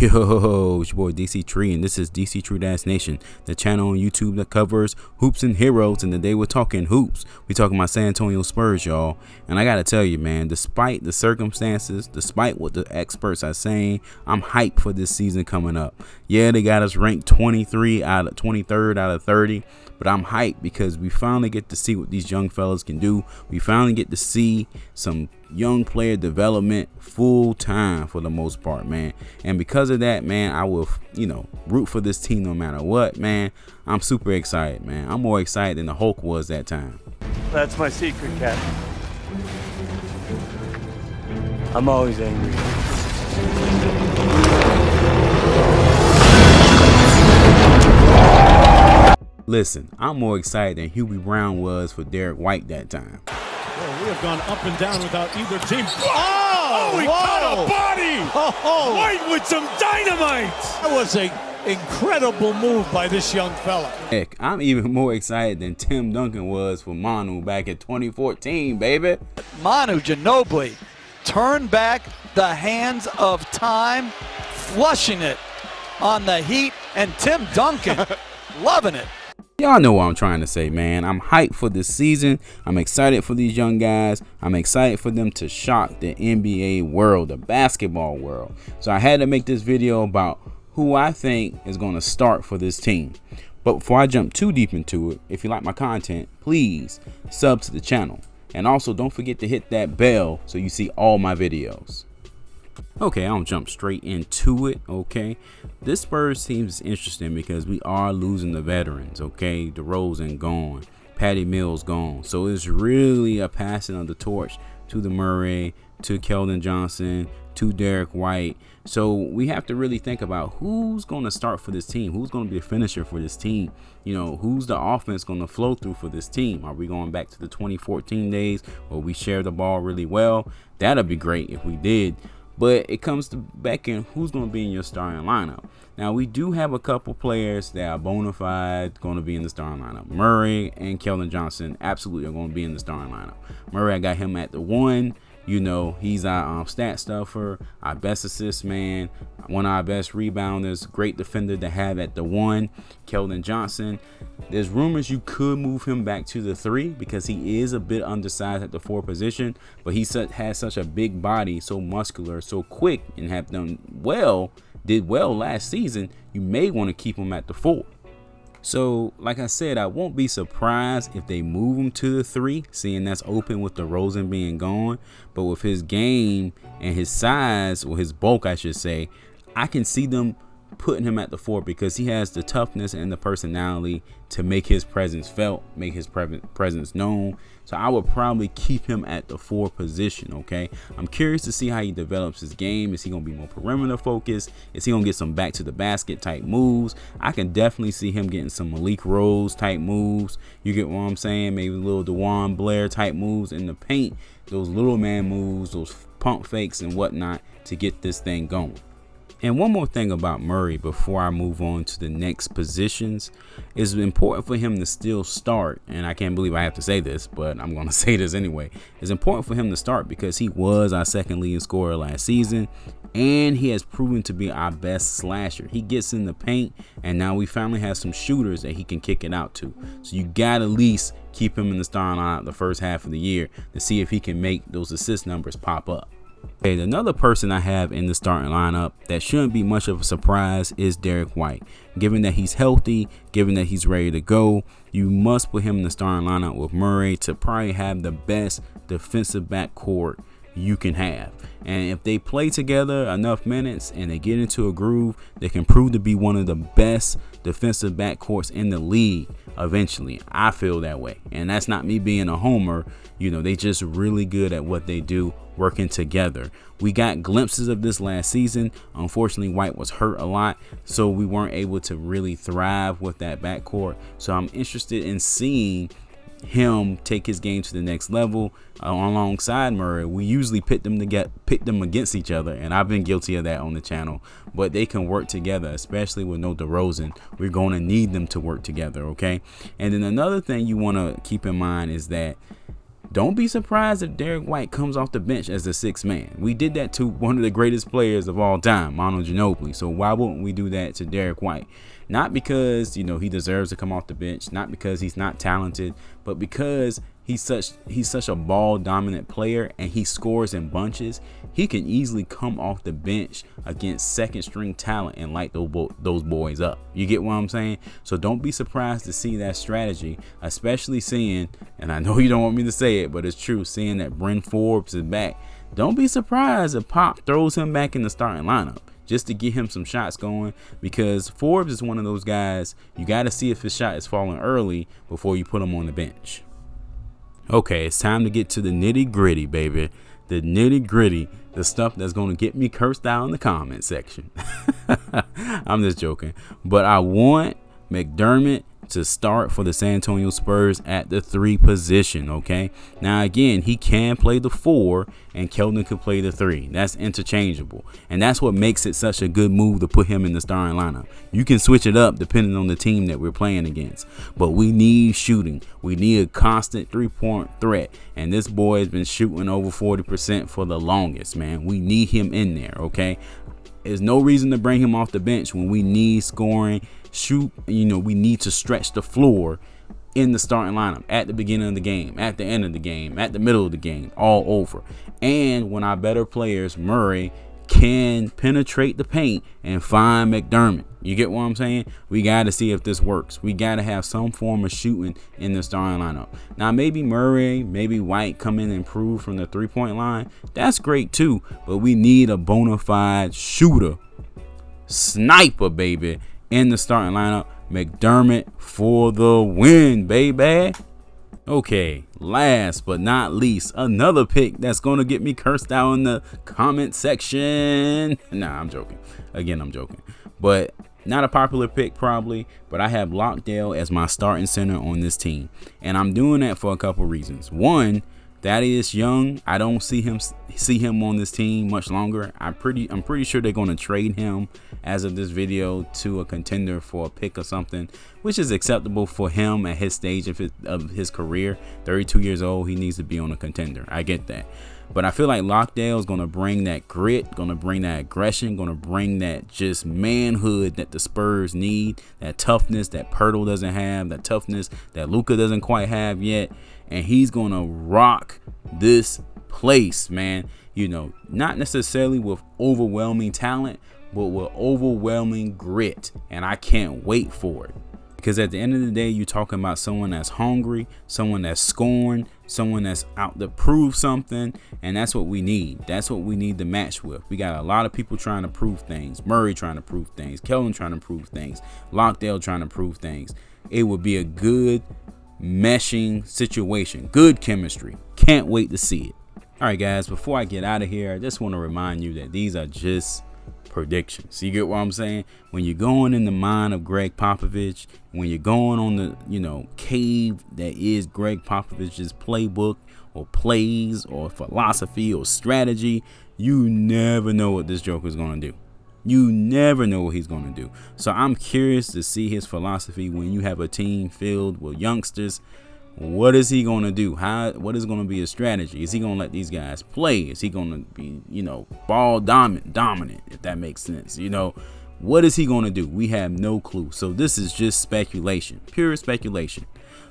Yo, it's your boy Dctree, and this is Dctree-Nation, the channel on YouTube that covers hoops and heroes. And today we're talking hoops. We're talking about San Antonio Spurs, y'all. And I gotta tell you, man, despite the circumstances, despite what the experts are saying, I'm hyped for this season coming up. Yeah, they got us ranked 23rd out of 30, but I'm hyped because we finally get to see what these young fellas can do. We finally get to see some young player development full time for the most part, man. And because of that, man, I will, root for this team no matter what, man. I'm super excited, man. I'm more excited than the Hulk was that time. That's my secret, Cat. I'm always angry. Listen, I'm more excited than Hubie Brown was for Derek White that time. Well, we have gone up and down without either team. Oh, he caught a body! Oh, White with some dynamite! that was an incredible move by this young fella. Heck, I'm even more excited than Tim Duncan was for Manu back in 2014, baby. Manu Ginobili turned back the hands of time, flushing it on the Heat, and Tim Duncan loving it. Y'all know what I'm trying to say, man. I'm hyped for this season. I'm excited for these young guys. I'm excited for them to shock the NBA world, the basketball world. So I had to make this video about who I think is going to start for this team. But before I jump too deep into it, if you like my content, please sub to the channel. And also don't forget to hit that bell so you see all my videos. Okay, I'll jump straight into it. Okay, this Spurs team is interesting because we are losing the veterans. Okay, DeRozan gone, Patty Mills gone, so it's really a passing of the torch to the Murray, to Keldon Johnson, to Derek White. So we have to really think about who's going to start for this team, who's going to be a finisher for this team. Who's the offense going to flow through for this team? Are we going back to the 2014 days where we shared the ball really well? That'd be great if we did. But it comes to back in who's going to be in your starting lineup. Now, we do have a couple players that are bona fide going to be in the starting lineup. Murray and Keldon Johnson absolutely are going to be in the starting lineup. Murray, I got him at the 1. He's our stat stuffer, our best assist man, one of our best rebounders, great defender to have at the 1. Keldon Johnson, there's rumors you could move him back to the 3 because he is a bit undersized at the 4 position, but he has such a big body, so muscular, so quick, and did well last season. You may want to keep him at the 4. So, like I said, I won't be surprised if they move him to the 3, seeing that's open with DeRozan being gone. But with his game and his size, or his bulk, I should say, I can see them putting him at the 4 because he has the toughness and the personality to make his presence felt, make his presence known. So I would probably keep him at the 4 position. Okay, I'm curious to see how he develops his game. Is he going to be more perimeter focused? Is he going to get some back to the basket type moves? I can definitely see him getting some Malik Rose type moves. You get what I'm saying? Maybe little DeJuan Blair type moves in the paint, those little man moves, those pump fakes and whatnot to get this thing going. And one more thing about Murray before I move on to the next positions, it's important for him to still start. And I can't believe I have to say this, but I'm going to say this anyway. It's important for him to start because he was our second leading scorer last season, and he has proven to be our best slasher. He gets in the paint, and now we finally have some shooters that he can kick it out to. So you got to at least keep him in the starting lineup the first half of the year to see if he can make those assist numbers pop up. Okay, another person I have in the starting lineup that shouldn't be much of a surprise is Derek White. Given that he's healthy, given that he's ready to go, you must put him in the starting lineup with Murray to probably have the best defensive backcourt you can have. And if they play together enough minutes and they get into a groove, they can prove to be one of the best defensive backcourts in the league eventually. I feel that way. And that's not me being a homer. They just really good at what they do, working together. We got glimpses of this last season. Unfortunately, White was hurt a lot, so we weren't able to really thrive with that backcourt. So I'm interested in seeing him take his game to the next level alongside Murray. We usually pit them against each other, and I've been guilty of that on the channel, but they can work together, especially with no DeRozan. We're going to need them to work together. Okay, and then another thing you want to keep in mind is that Don't be surprised if Derek White comes off the bench as the sixth man. We did that to one of the greatest players of all time, Manu Ginobili. So why wouldn't we do that to Derek White? Not because, you know, he deserves to come off the bench, not because he's not talented, but because he's such a ball dominant player and he scores in bunches. He can easily come off the bench against second string talent and light those boys up. You get what I'm saying? So don't be surprised to see that strategy, especially seeing, and I know you don't want me to say it, but it's true, seeing that Bryn Forbes is back. Don't be surprised if Pop throws him back in the starting lineup just to get him some shots going, because Forbes is one of those guys you got to see if his shot is falling early before you put him on the bench. Okay, it's time to get to the nitty gritty, baby. The nitty gritty, the stuff that's going to get me cursed out in the comment section. I'm just joking. But I want McDermott to start for the San Antonio Spurs at the 3 position, okay? Now, again, he can play the 4 and Keldon could play the 3. That's interchangeable. And that's what makes it such a good move to put him in the starting lineup. You can switch it up depending on the team that we're playing against. But we need shooting. We need a constant 3-point threat. And this boy has been shooting over 40% for the longest, man. We need him in there, okay? There's no reason to bring him off the bench when we need scoring. We need to stretch the floor in the starting lineup at the beginning of the game, at the end of the game, at the middle of the game, all over. And when our better players, Murray, can penetrate the paint and find McDermott. You get what I'm saying? We got to see if this works. We got to have some form of shooting in the starting lineup. Now, maybe Murray, maybe White come in and improve from the 3-point line. That's great too, but we need a bona fide shooter, sniper, baby, in the starting lineup. McDermott for the win, baby. Okay, last but not least, another pick that's going to get me cursed out in the comment section. Nah, I'm joking. Again, I'm joking. But not a popular pick probably, but I have Lockdale as my starting center on this team. And I'm doing that for a couple reasons. One, Thaddeus Young, I don't see him on this team much longer. I'm pretty sure they're going to trade him as of this video to a contender for a pick or something, which is acceptable for him at his stage of his career. 32 years old, he needs to be on a contender. I get that. But I feel like Lockdale is going to bring that grit, going to bring that aggression, going to bring that just manhood that the Spurs need, that toughness that Pirtle doesn't have, that toughness that Luka doesn't quite have yet. And he's going to rock this place, man. You know, not necessarily with overwhelming talent, but with overwhelming grit. And I can't wait for it. Because at the end of the day, you're talking about someone that's hungry, someone that's scoring, someone that's out to prove something. And that's what we need. That's what we need to match with. We got a lot of people trying to prove things. Murray trying to prove things. Keldon trying to prove things. Lockdale trying to prove things. It would be a good meshing situation. Good chemistry. Can't wait to see it. All right, guys, before I get out of here, I just want to remind you that these are just predictions. You get what I'm saying? When you're going in the mind of Greg Popovich, when you're going on the cave that is Greg Popovich's playbook or plays or philosophy or strategy, you never know what this joker's going to do. You never know what he's going to do. So I'm curious to see his philosophy when you have a team filled with youngsters. What is he going to do? What is going to be his strategy? Is he going to let these guys play? Is he going to be, ball dominant, if that makes sense? What is he going to do? We have no clue. So this is just speculation, pure speculation.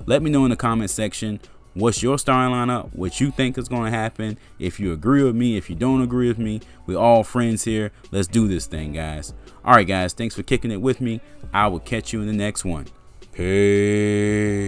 Let me know in the comment section, what's your starting lineup? What you think is going to happen? If you agree with me, if you don't agree with me, we're all friends here. Let's do this thing, guys. All right, guys, thanks for kicking it with me. I will catch you in the next one. Peace.